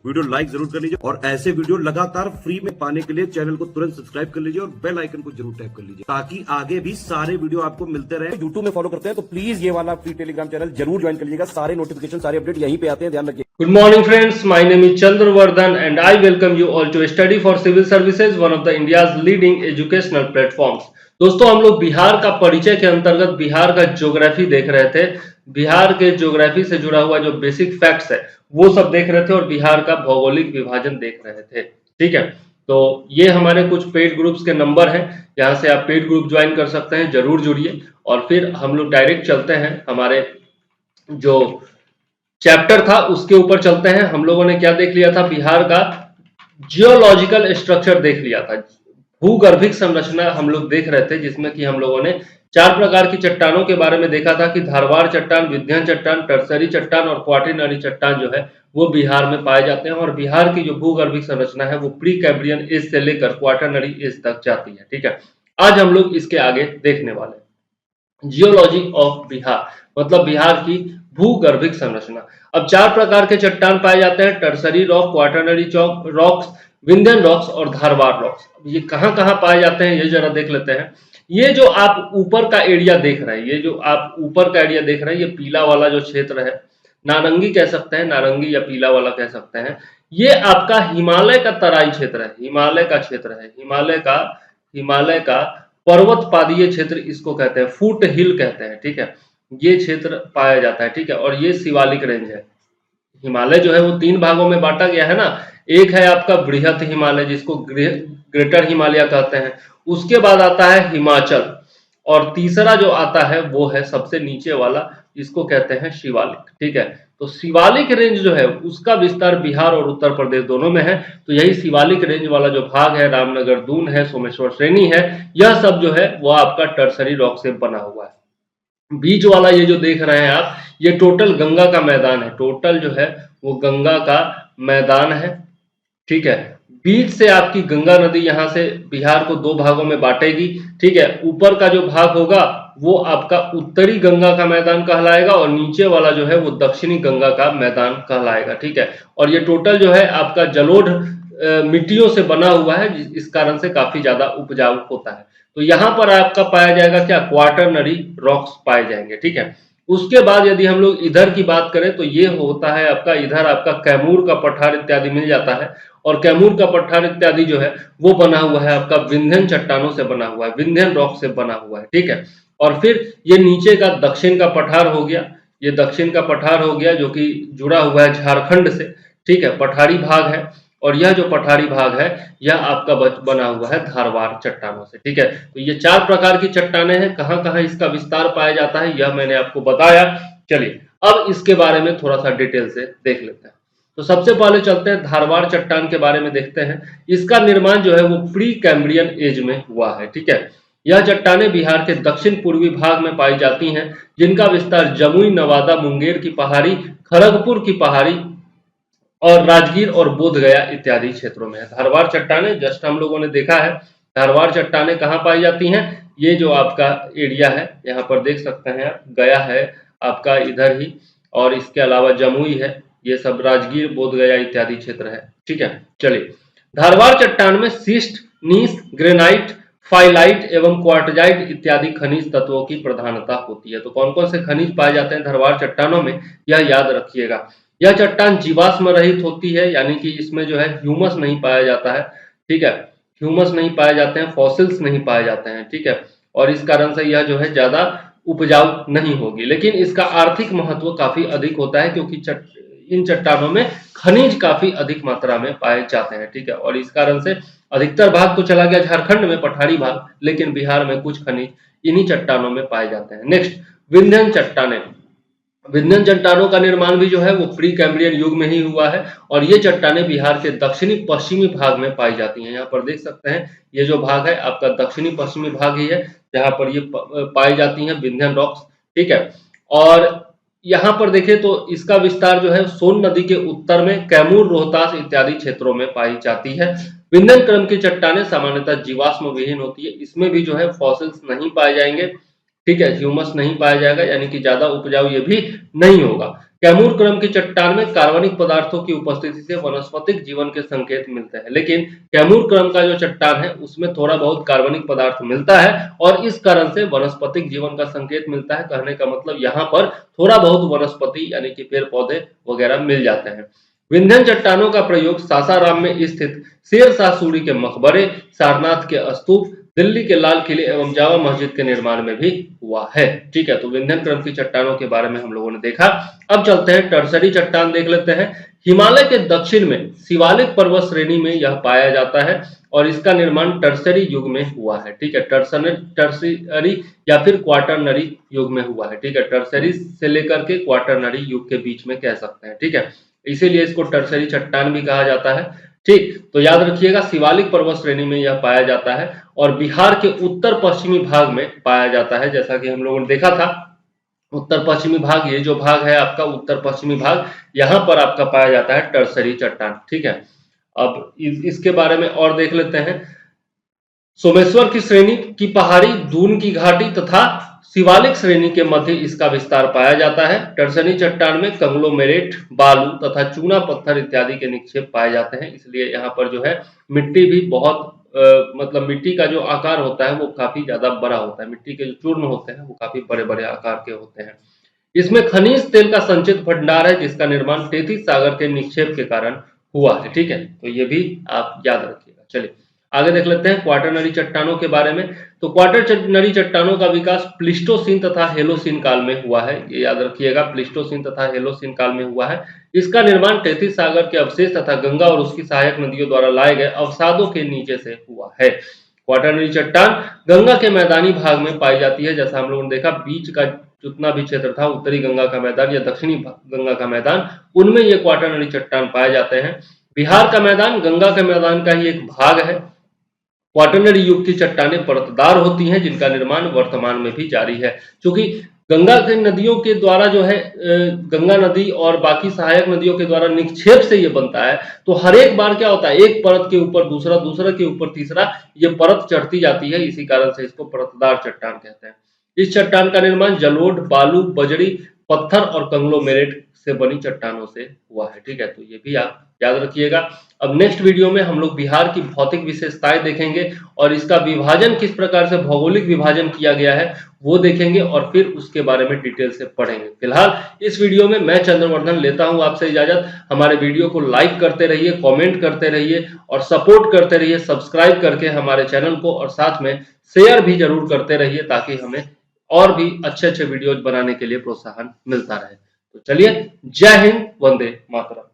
Video like जरूर कर लीजिए और ऐसे वीडियो लगातार फ्री में पाने के लिए चैनल को तुरंत सब्सक्राइब कर लीजिए और बेल आइकन को जरूर टैप कर लीजिए ताकि आगे भी सारे वीडियो आपको मिलते रहे। यूट्यूब में फॉलो करते हैं तो प्लीज ये वाला फ्री टेलीग्राम चैनल जरूर ज्वाइन कर लीजिएगा। सारे नोटिफिकेशन सारे अपडेट यहीं पे आते हैं, ध्यान रखिए। Good morning friends, my name is Chandravardhan and I welcome you all to Study for Civil Services, one of the India's leading educational platforms. दोस्तों हम लोग बिहार का परिचय के अंतर्गत बिहार का ज्योग्राफी देख रहे थे। बिहार के ज्योग्राफी से जुड़ा हुआ जो बेसिक फैक्ट्स है वो सब देख रहे थे और बिहार का भौगोलिक विभाजन देख रहे थे। ठीक है, तो ये हमारे कुछ पेड ग्रुप्स के नंबर हैं, यहाँ से आप पेड ग्रुप ज्वाइन कर सकते हैं, जरूर जुड़िए। और फिर हम लोग डायरेक्ट चलते हैं हमारे जो चैप्टर था उसके ऊपर चलते हैं। हम लोगों ने क्या देख लिया था, बिहार का जियोलॉजिकल स्ट्रक्चर देख लिया था, भूगर्भिक संरचना हम लोग देख रहे थे, जिसमें कि हम लोगों ने 4 प्रकार की चट्टानों के बारे में देखा था कि धारवाड़ चट्टान, विंध्य चट्टान, टर्सरी चट्टान और क्वाटरनरी चट्टान जो है वो बिहार में पाए जाते हैं। और बिहार की जो भूगर्भिक संरचना है वो प्री कैम्ब्रियन एज से लेकर क्वाटरनरी एज तक जाती है। ठीक है, आज हम लोग इसके आगे देखने वाले हैं जियोलॉजी ऑफ बिहार, मतलब बिहार की भूगर्भिक संरचना। अब 4 प्रकार के चट्टान पाए जाते हैं, tertiary rock, quaternary rocks, Vindhyan rocks और धारवाड़ रॉक्स। ये कहां कहां पाए जाते हैं ये जरा देख लेते हैं। ये जो आप ऊपर का एरिया देख रहे हैं, ये जो आप ऊपर का एरिया देख रहे हैं, ये पीला वाला जो क्षेत्र है, नारंगी कह सकते हैं, नारंगी या पीला वाला कह सकते हैं, ये आपका हिमालय का तराई क्षेत्र है, हिमालय का क्षेत्र है, हिमालय का पर्वत पादीय क्षेत्र इसको कहते हैं, फुट हिल कहते हैं। ठीक है, ये क्षेत्र पाया जाता है। ठीक है, और ये शिवालिक रेंज है। हिमालय जो है वो 3 भागों में बांटा गया है ना, एक है आपका बृहत हिमालय जिसको ग्रेटर हिमालय कहते हैं, उसके बाद आता है हिमाचल और तीसरा जो आता है वो है सबसे नीचे वाला, इसको कहते हैं शिवालिक। ठीक है, तो शिवालिक रेंज जो है उसका विस्तार बिहार और उत्तर प्रदेश दोनों में है। तो यही शिवालिक रेंज वाला जो भाग है, रामनगर दून है, सोमेश्वर श्रेणी है, यह सब जो है वो आपका टर्सरी रॉक से बना हुआ है। बीच वाला ये जो देख रहे हैं आप, ये टोटल गंगा का मैदान है, टोटल जो है वो गंगा का मैदान है। ठीक है, बीच से आपकी गंगा नदी यहाँ से बिहार को 2 भागों में बांटेगी। ठीक है, ऊपर का जो भाग होगा वो आपका उत्तरी गंगा का मैदान कहलाएगा और नीचे वाला जो है वो दक्षिणी गंगा का मैदान कहलाएगा। ठीक है, और ये टोटल जो है आपका जलोढ़ मिट्टियों से बना हुआ है, इस कारण से काफी ज्यादा उपजाऊ होता है। तो यहाँ पर आपका पाया जाएगा क्या, क्वाटरनरी रॉक्स पाए जाएंगे। ठीक है, उसके बाद यदि हम लोग इधर की बात करें तो ये होता है आपका, इधर आपका कैमूर का पठार इत्यादि मिल जाता है और कैमूर का पठार इत्यादि जो है वो बना हुआ है आपका विंध्यन चट्टानों से बना हुआ है, विंध्यन रॉक से बना हुआ है। ठीक है, और फिर ये नीचे का दक्षिण का पठार हो गया, ये दक्षिण का पठार हो गया जो कि जुड़ा हुआ है झारखंड से। ठीक है, पठारी भाग है और यह जो पठारी भाग है यह आपका बना हुआ है धारवाड़ चट्टानों से। ठीक है, तो ये 4 प्रकार की चट्टानें हैं, कहां कहां इसका विस्तार पाया जाता है यह मैंने आपको बताया। चलिए अब इसके बारे में थोड़ा सा डिटेल से देख लेते हैं। तो सबसे पहले चलते हैं धारवाड़ चट्टान के बारे में देखते हैं। इसका निर्माण जो है वो प्री कैम्ब्रियन एज में हुआ है। ठीक है, यह चट्टानें बिहार के दक्षिण पूर्वी भाग में पाई जाती हैं, जिनका विस्तार जमुई, नवादा, मुंगेर की पहाड़ी, खड़गपुर की पहाड़ी और राजगीर और बोधगया इत्यादि क्षेत्रों में है। धारवाड़ चट्टानें जस्ट हम लोगों ने देखा है, धारवाड़ चट्टानें कहाँ पाई जाती हैं, ये जो आपका एरिया है यहाँ पर देख सकते हैं आप, गया है आपका इधर ही, और इसके अलावा जमुई है, ये सब राजगीर, बोधगया इत्यादि क्षेत्र है। ठीक है, चलिए धारवाड़ चट्टान में सिस्ट, नीस, ग्रेनाइट, फाइलाइट एवं क्वार्टजाइट इत्यादि खनिज तत्वों की प्रधानता होती है। तो कौन कौन से खनिज पाए जाते हैं धारवाड़ चट्टानों में, यह याद रखिएगा। यह चट्टान जीवाश्म रहित होती है, यानी कि इसमें जो है ह्यूमस नहीं पाया जाता है। ठीक है, ह्यूमस नहीं पाए जाते हैं, फॉसिल्स नहीं पाए जाते हैं। ठीक है, और इस कारण से यह जो है ज्यादा उपजाऊ नहीं होगी, लेकिन इसका आर्थिक महत्व काफी अधिक होता है क्योंकि इन चट्टानों में खनिज काफी अधिक मात्रा में पाए जाते हैं। ठीक है, और इस कारण से अधिकतर भाग तो चला गया झारखंड में, पठारी भाग, लेकिन बिहार में कुछ खनिज इन्हीं चट्टानों में पाए जाते हैं। नेक्स्ट, विंध्यन चट्टानें। विंध्यन चट्टानों का निर्माण भी जो है वो प्री कैम्ब्रियन युग में ही हुआ है और ये चट्टानें बिहार के दक्षिणी पश्चिमी भाग में पाई जाती हैं। यहाँ पर देख सकते हैं ये जो भाग है आपका दक्षिणी पश्चिमी भाग ही है जहाँ पर ये पाई जाती हैं विंध्यन रॉक्स। ठीक है, और यहाँ पर देखें तो इसका विस्तार जो है सोन नदी के उत्तर में कैमूर, रोहतास इत्यादि क्षेत्रों में पाई जाती है। विंध्यन क्रम की चट्टानें सामान्यतः जीवाश्म विहीन होती है, इसमें भी जो है फॉसिल्स नहीं पाए जाएंगे। ठीक है, ह्यूमस नहीं पाया जाएगा, यानी कि ज्यादा उपजाऊ ये भी नहीं होगा। कैमूर क्रम की चट्टान में कार्बनिक पदार्थों की उपस्थिति से वनस्पतिक जीवन के संकेत मिलते हैं, लेकिन कैमूर क्रम का जो चट्टान है उसमें थोड़ा बहुत कार्बनिक पदार्थ मिलता है और इस कारण से वनस्पतिक जीवन का संकेत मिलता है। कहने का मतलब यहाँ पर थोड़ा बहुत वनस्पति यानी कि पेड़ पौधे वगैरह मिल जाते हैं। विंध्यन चट्टानों का प्रयोग सासाराम में स्थित शेर शाह सूरी के मकबरे, सारनाथ के स्तूप, दिल्ली के लाल किले एवं जामा मस्जिद के निर्माण में भी हुआ है। ठीक है, तो विंध्यन क्रम की चट्टानों के बारे में हम लोगों ने देखा। अब चलते हैं टर्सरी चट्टान देख लेते हैं। हिमालय के दक्षिण में शिवालिक पर्वत श्रेणी में यह पाया जाता है और इसका निर्माण टर्सरी युग में हुआ है। ठीक है, टर्सरी या फिर क्वाटरनरी युग में हुआ है। ठीक है, टर्सरी से लेकर के क्वाटरनरी युग के बीच में कह सकते हैं। ठीक है, इसीलिए इसको टर्सरी चट्टान भी कहा जाता है। ठीक, तो याद रखिएगा शिवालिक पर्वत श्रेणी में यह पाया जाता है और बिहार के उत्तर पश्चिमी भाग में पाया जाता है। जैसा कि हम लोगों ने देखा था, उत्तर पश्चिमी भाग, ये जो भाग है आपका उत्तर पश्चिमी भाग, यहाँ पर आपका पाया जाता है टर्सरी चट्टान। ठीक है, अब इसके बारे में और देख लेते हैं। सोमेश्वर की श्रेणी की पहाड़ी, दून की घाटी तथा शिवालिक श्रेणी के मध्य इसका विस्तार पाया जाता है। टर्सनी चट्टान में कंग्लोमेरेट, बालू तथा चूना पत्थर इत्यादि के निक्षेप पाए जाते हैं, इसलिए यहाँ पर जो है मिट्टी भी बहुत मतलब मिट्टी का जो आकार होता है वो काफी ज्यादा बड़ा होता है। मिट्टी के जो चूर्ण होते हैं वो काफी बड़े बड़े आकार के होते हैं। इसमें खनिज तेल का संचित भंडार है जिसका निर्माण तेथिस सागर के निक्षेप के कारण हुआ है। ठीक है, तो ये भी आप याद रखिएगा। चलिए आगे देख लेते हैं क्वाटरनरी चट्टानों के बारे में। तो क्वाटरनरी चट्टानों का विकास प्लीस्टोसीन तथा हेलोसीन काल में हुआ है। ये याद रखिएगा, प्लीस्टोसीन तथा हेलोसीन काल में हुआ है। इसका निर्माण तेथिस सागर के अवशेष तथा गंगा और उसकी सहायक नदियों द्वारा लाए गए अवसादों के नीचे से हुआ है। क्वाटरनरी चट्टान गंगा के मैदानी भाग में पाई जाती है। जैसा हम लोगों ने देखा, बीच का जितना भी क्षेत्र था, उत्तरी गंगा का मैदान या दक्षिणी गंगा का मैदान, उनमें ये क्वाटरनरी चट्टान पाए जाते हैं। बिहार का मैदान गंगा के मैदान का ही एक भाग है। क्वाटरनरी युग की चट्टानें परतदार होती हैं जिनका निर्माण वर्तमान में भी जारी है। क्योंकि गंगा के नदियों के द्वारा जो है गंगा नदी और बाकी सहायक नदियों के द्वारा निक्षेप से ये बनता है, तो हर एक बार क्या होता है, एक परत के ऊपर दूसरा, दूसरा के ऊपर तीसरा, ये परत चढ़ती जाती है। इसी कारण से इसको परतदार चट्टान कहते हैं। इस चट्टान का निर्माण जलोढ़, बालू, बजड़ी, पत्थर और कंग्लोमेरेट से बनी चट्टानों से हुआ है। ठीक है, तो ये भी आप याद रखिएगा। अब नेक्स्ट वीडियो में हम लोग बिहार की भौतिक विशेषताएं देखेंगे और इसका विभाजन किस प्रकार से भौगोलिक विभाजन किया गया है वो देखेंगे और फिर उसके बारे में डिटेल से पढ़ेंगे। फिलहाल इस वीडियो में मैं चंद्रवर्धन लेता हूं आपसे इजाजत। हमारे वीडियो को लाइक करते रहिए, कमेंट करते रहिए और सपोर्ट करते रहिए, सब्सक्राइब करके हमारे चैनल को, और साथ में शेयर भी जरूर करते रहिए ताकि हमें और भी अच्छे अच्छे वीडियोज बनाने के लिए प्रोत्साहन मिलता रहे। तो चलिए, जय हिंद, वंदे मातरम।